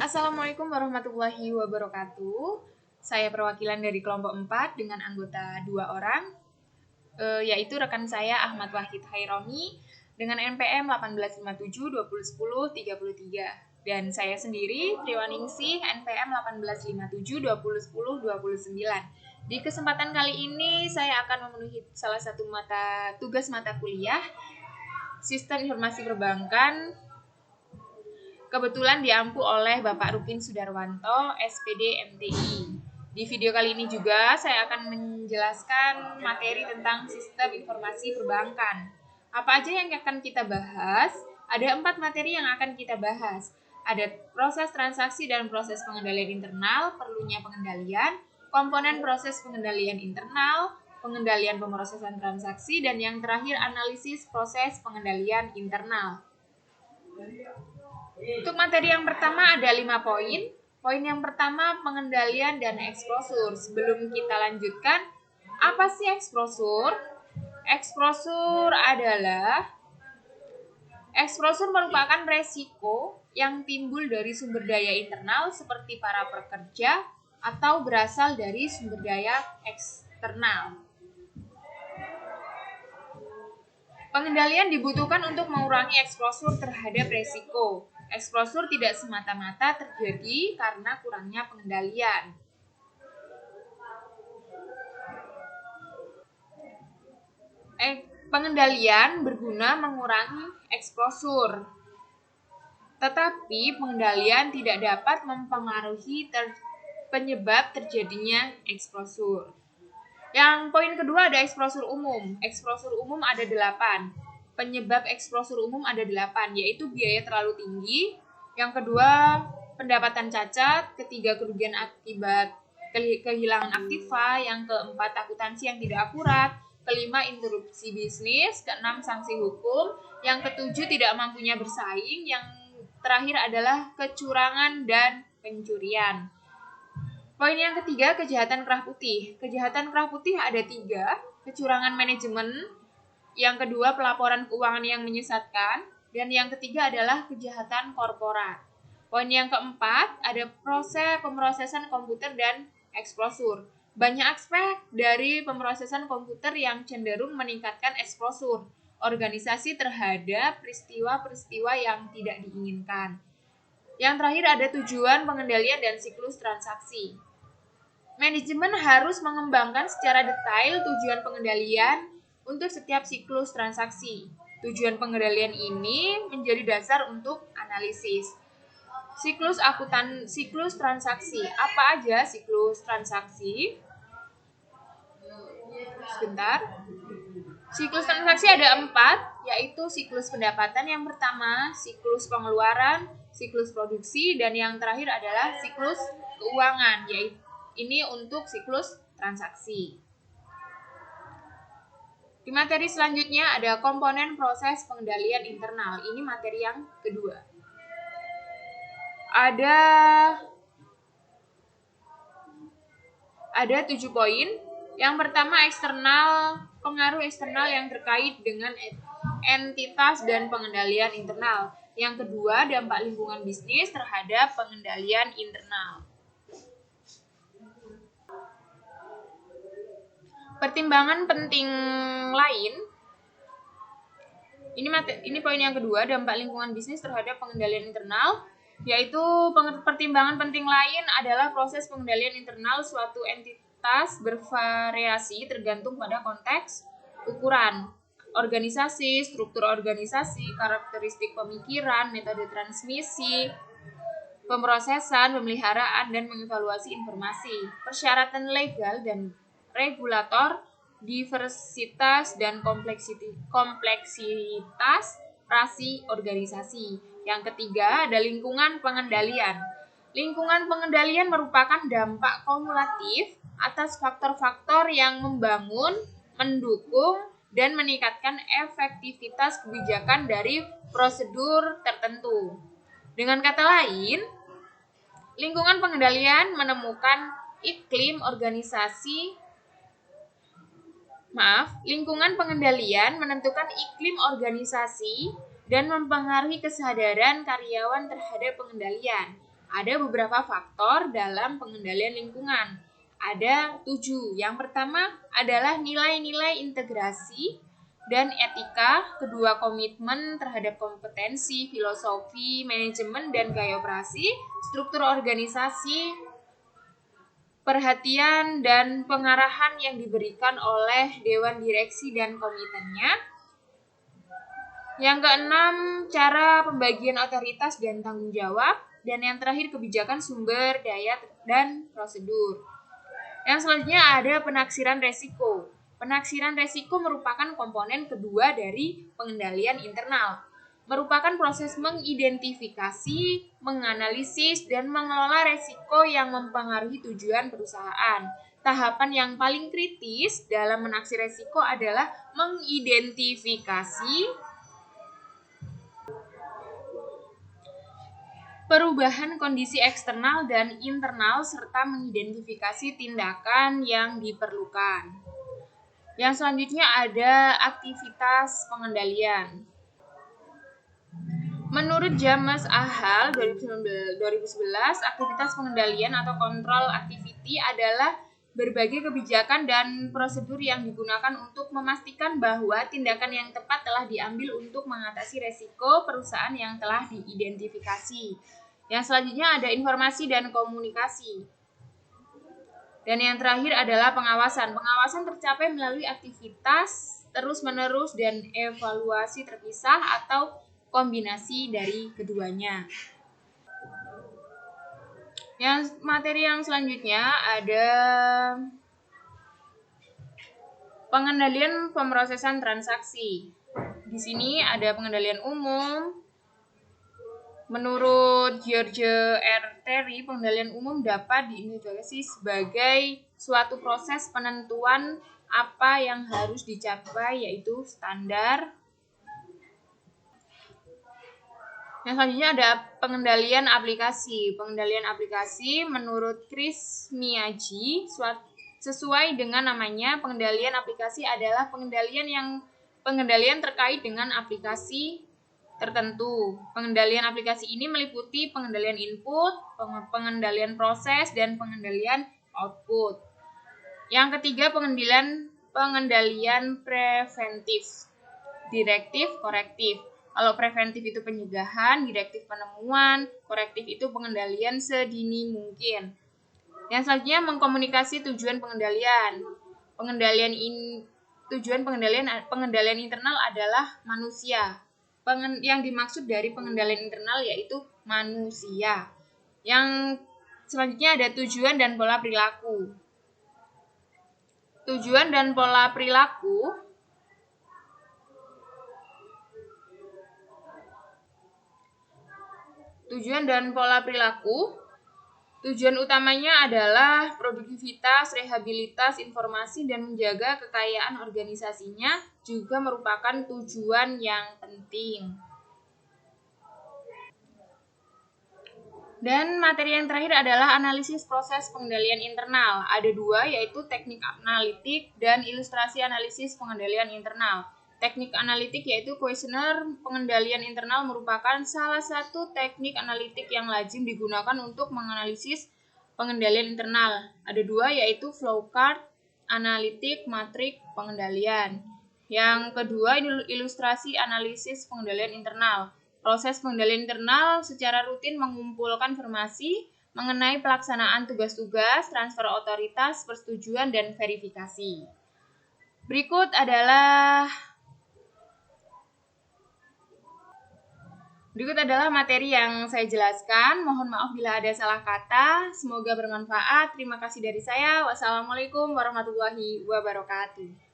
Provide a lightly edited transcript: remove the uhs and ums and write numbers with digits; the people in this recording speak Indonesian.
Assalamualaikum warahmatullahi wabarakatuh. Saya perwakilan dari kelompok 4 dengan anggota 2 orang, yaitu rekan saya Ahmad Wahid Haironi dengan NPM 1857201033 dan saya sendiri Triwaningsih NPM 1857201029. Di kesempatan kali ini saya akan memenuhi salah satu tugas mata kuliah Sistem Informasi Perbankan. Kebetulan diampu oleh Bapak Rukin Sudarwanto, SPD MTI. Di video kali ini juga saya akan menjelaskan materi tentang sistem informasi perbankan. Apa aja yang akan kita bahas? Ada 4 materi yang akan kita bahas. Ada proses transaksi dan proses pengendalian internal, perlunya pengendalian, komponen proses pengendalian internal, pengendalian pemrosesan transaksi, dan yang terakhir analisis proses pengendalian internal. Untuk materi yang pertama ada 5 poin. Poin yang pertama pengendalian dan eksposur. Sebelum kita lanjutkan, apa sih eksposur? Eksposur merupakan resiko yang timbul dari sumber daya internal seperti para pekerja atau berasal dari sumber daya eksternal. Pengendalian dibutuhkan untuk mengurangi eksposur terhadap resiko. Eksposur tidak semata-mata terjadi karena kurangnya pengendalian. Pengendalian berguna mengurangi eksposur. Tetapi pengendalian tidak dapat mempengaruhi penyebab terjadinya eksposur. Yang poin kedua ada eksposur umum. Eksposur umum ada 8. Penyebab eksposur umum ada 8, yaitu biaya terlalu tinggi. Yang kedua, pendapatan cacat. Ketiga, kerugian akibat kehilangan aktiva. Yang keempat, akuntansi yang tidak akurat. Kelima, interupsi bisnis. Keenam, sanksi hukum. Yang ketujuh, tidak mampunya bersaing. Yang terakhir adalah kecurangan dan pencurian. Poin yang ketiga, kejahatan kerah putih. Kejahatan kerah putih ada 3, kecurangan manajemen, yang kedua pelaporan keuangan yang menyesatkan, dan yang ketiga adalah kejahatan korporat. Poin yang keempat, ada pemrosesan komputer dan eksposur. Banyak aspek dari pemrosesan komputer yang cenderung meningkatkan eksposur organisasi terhadap peristiwa-peristiwa yang tidak diinginkan. Yang terakhir ada tujuan pengendalian dan siklus transaksi. Manajemen harus mengembangkan secara detail tujuan pengendalian untuk setiap siklus transaksi. Tujuan pengendalian ini menjadi dasar untuk analisis. Siklus transaksi. Apa aja siklus transaksi? Sebentar. Siklus transaksi ada 4, yaitu siklus pendapatan yang pertama, siklus pengeluaran, siklus produksi, dan yang terakhir adalah siklus keuangan, yaitu ini untuk siklus transaksi. Di materi selanjutnya ada komponen proses pengendalian internal. Ini materi yang kedua. Ada 7 poin. Yang pertama pengaruh eksternal yang terkait dengan entitas dan pengendalian internal. Yang kedua, dampak lingkungan bisnis terhadap pengendalian internal. Pertimbangan penting lain, ini poin yang kedua, dampak lingkungan bisnis terhadap pengendalian internal, yaitu pertimbangan penting lain adalah proses pengendalian internal suatu entitas bervariasi tergantung pada konteks, ukuran, organisasi, struktur organisasi, karakteristik pemikiran, metode transmisi, pemrosesan, pemeliharaan, dan mengevaluasi informasi, persyaratan legal dan regulator, diversitas dan kompleksitas rasi organisasi. Yang ketiga ada lingkungan pengendalian. Lingkungan pengendalian merupakan dampak kumulatif atas faktor-faktor yang membangun, mendukung, dan meningkatkan efektivitas kebijakan dari prosedur tertentu. Dengan kata lain, lingkungan pengendalian lingkungan pengendalian menentukan iklim organisasi dan mempengaruhi kesadaran karyawan terhadap pengendalian. Ada beberapa faktor dalam pengendalian lingkungan. Ada 7. Yang pertama adalah nilai-nilai integrasi dan etika, kedua komitmen terhadap kompetensi, filosofi, manajemen, dan gaya operasi, struktur organisasi, perhatian dan pengarahan yang diberikan oleh Dewan Direksi dan komitennya. Yang keenam, cara pembagian otoritas dan tanggung jawab. Dan yang terakhir, kebijakan sumber daya dan prosedur. Yang selanjutnya ada penaksiran resiko. Penaksiran resiko merupakan komponen kedua dari pengendalian internal. Merupakan proses mengidentifikasi, menganalisis, dan mengelola resiko yang mempengaruhi tujuan perusahaan. Tahapan yang paling kritis dalam menaksir resiko adalah mengidentifikasi perubahan kondisi eksternal dan internal serta mengidentifikasi tindakan yang diperlukan. Yang selanjutnya ada aktivitas pengendalian. Menurut James A. Hall 2011, aktivitas pengendalian atau control activity adalah berbagai kebijakan dan prosedur yang digunakan untuk memastikan bahwa tindakan yang tepat telah diambil untuk mengatasi resiko perusahaan yang telah diidentifikasi. Yang selanjutnya ada informasi dan komunikasi. Dan yang terakhir adalah pengawasan. Pengawasan tercapai melalui aktivitas terus-menerus dan evaluasi terpisah atau kombinasi dari keduanya. Yang materi yang selanjutnya ada pengendalian pemrosesan transaksi. Di sini ada pengendalian umum. Menurut George R. Terry, pengendalian umum dapat diidentifikasi sebagai suatu proses penentuan apa yang harus dicapai, yaitu standar. Yang selanjutnya ada pengendalian aplikasi. Pengendalian aplikasi menurut Chris Miyaji, sesuai dengan namanya, pengendalian aplikasi adalah pengendalian terkait dengan aplikasi tertentu. Pengendalian aplikasi ini meliputi pengendalian input, pengendalian proses, dan pengendalian output. Yang ketiga, pengendalian preventif, direktif, korektif. Kalau preventif itu pencegahan, direktif penemuan, korektif itu pengendalian sedini mungkin. Yang selanjutnya mengkomunikasi tujuan pengendalian. Tujuan pengendalian internal adalah manusia. Yang dimaksud dari pengendalian internal yaitu manusia. Yang selanjutnya ada tujuan dan pola perilaku. Tujuan dan pola perilaku tujuan utamanya adalah produktivitas, rehabilitas informasi, dan menjaga kekayaan organisasinya juga merupakan tujuan yang penting. Dan materi yang terakhir adalah analisis proses pengendalian internal. Ada 2, yaitu teknik analitik dan ilustrasi analisis pengendalian internal. Teknik analitik yaitu kuesioner pengendalian internal merupakan salah satu teknik analitik yang lazim digunakan untuk menganalisis pengendalian internal. Ada 2, yaitu flowchart, analitik, matrik, pengendalian. Yang kedua, ilustrasi analisis pengendalian internal. Proses pengendalian internal secara rutin mengumpulkan informasi mengenai pelaksanaan tugas-tugas, transfer otoritas, persetujuan, dan verifikasi. Berikut adalah materi yang saya jelaskan. Mohon maaf bila ada salah kata. Semoga bermanfaat. Terima kasih dari saya. Wassalamualaikum warahmatullahi wabarakatuh.